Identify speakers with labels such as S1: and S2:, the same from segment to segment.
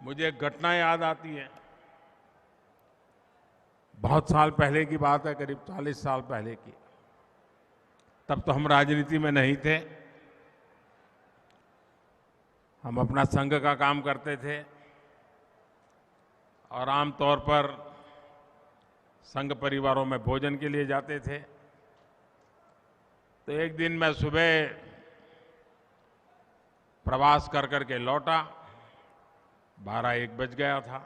S1: मुझे एक घटना याद आती है। बहुत साल पहले की बात है, करीब 40 साल पहले की। तब तो हम राजनीति में नहीं थे, हम अपना संघ का काम करते थे और आमतौर पर संघ परिवारों में भोजन के लिए जाते थे। तो एक दिन मैं सुबह प्रवास कर करके लौटा, 12-1 बज गया था।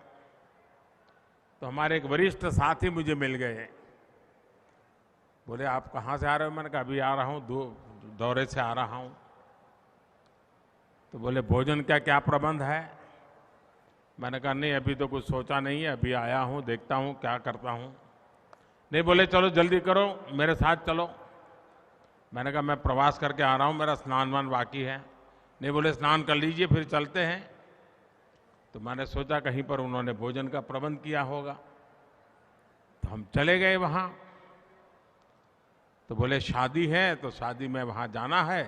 S1: तो हमारे एक वरिष्ठ साथी मुझे मिल गए। बोले, आप कहाँ से आ रहे हो? मैंने कहा, अभी आ रहा हूँ, दौरे से आ रहा हूँ। तो बोले, भोजन का क्या प्रबंध है? मैंने कहा, नहीं, अभी तो कुछ सोचा नहीं है, अभी आया हूँ, देखता हूँ क्या करता हूँ। नहीं, बोले, चलो जल्दी करो, मेरे साथ चलो। मैंने कहा, मैं प्रवास करके आ रहा हूँ, मेरा स्नान वान बाकी है। नहीं, बोले, स्नान कर लीजिए फिर चलते हैं। तो मैंने सोचा कहीं पर उन्होंने भोजन का प्रबंध किया होगा। तो हम चले गए वहाँ। तो बोले, शादी है तो शादी में वहाँ जाना है,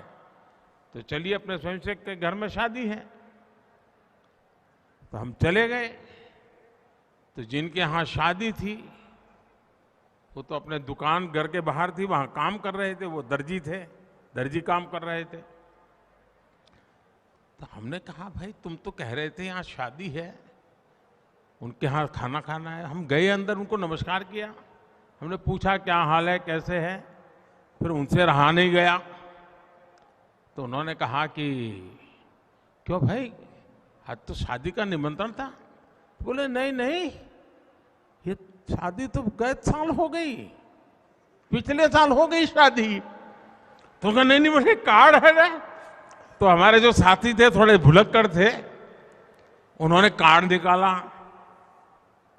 S1: तो चलिए, अपने स्वयंसेवक के घर में शादी है। तो हम चले गए। तो जिनके यहाँ शादी थी वो तो अपने दुकान घर के बाहर थी, वहाँ काम कर रहे थे, वो दर्जी थे, दर्जी काम कर रहे थे। तो हमने कहा, भाई तुम तो कह रहे थे यहाँ शादी है, उनके यहाँ खाना खाना है। हम गए अंदर, उनको नमस्कार किया, हमने पूछा क्या हाल है, कैसे है। फिर उनसे रहा नहीं गया। तो उन्होंने कहा कि क्यों भाई, आज तो शादी का निमंत्रण था। बोले, नहीं नहीं, ये शादी तो गए साल हो गई, पिछले साल हो गई शादी। तो कहा, नहीं नहीं, मुझे कार्ड है ना। तो हमारे जो साथी थे थोड़े भुलक्कड़ थे, उन्होंने कार्ड निकाला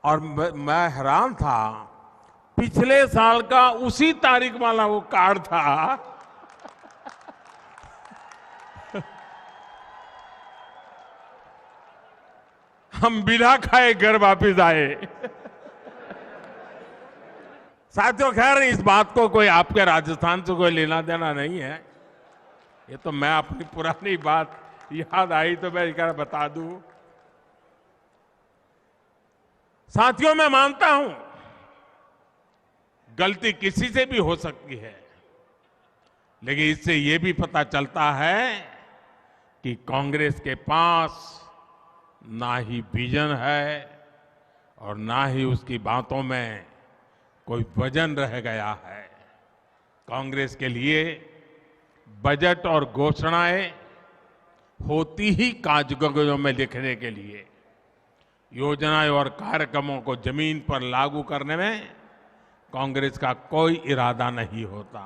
S1: और मैं हैरान था, पिछले साल का उसी तारीख वाला वो कार्ड था। हम बिना खाए घर वापस आए। साथियों, खैर इस बात को कोई आपके राजस्थान से कोई लेना देना नहीं है। ये तो मैं अपनी पुरानी बात याद आई तो मैं एक बता दूं। साथियों, मैं मानता हूं गलती किसी से भी हो सकती है, लेकिन इससे ये भी पता चलता है कि कांग्रेस के पास ना ही विजन है और ना ही उसकी बातों में कोई वजन रह गया है। कांग्रेस के लिए बजट और घोषणाएं होती ही कागजों में लिखने के लिए, योजनाएं और कार्यक्रमों को जमीन पर लागू करने में कांग्रेस का कोई इरादा नहीं होता।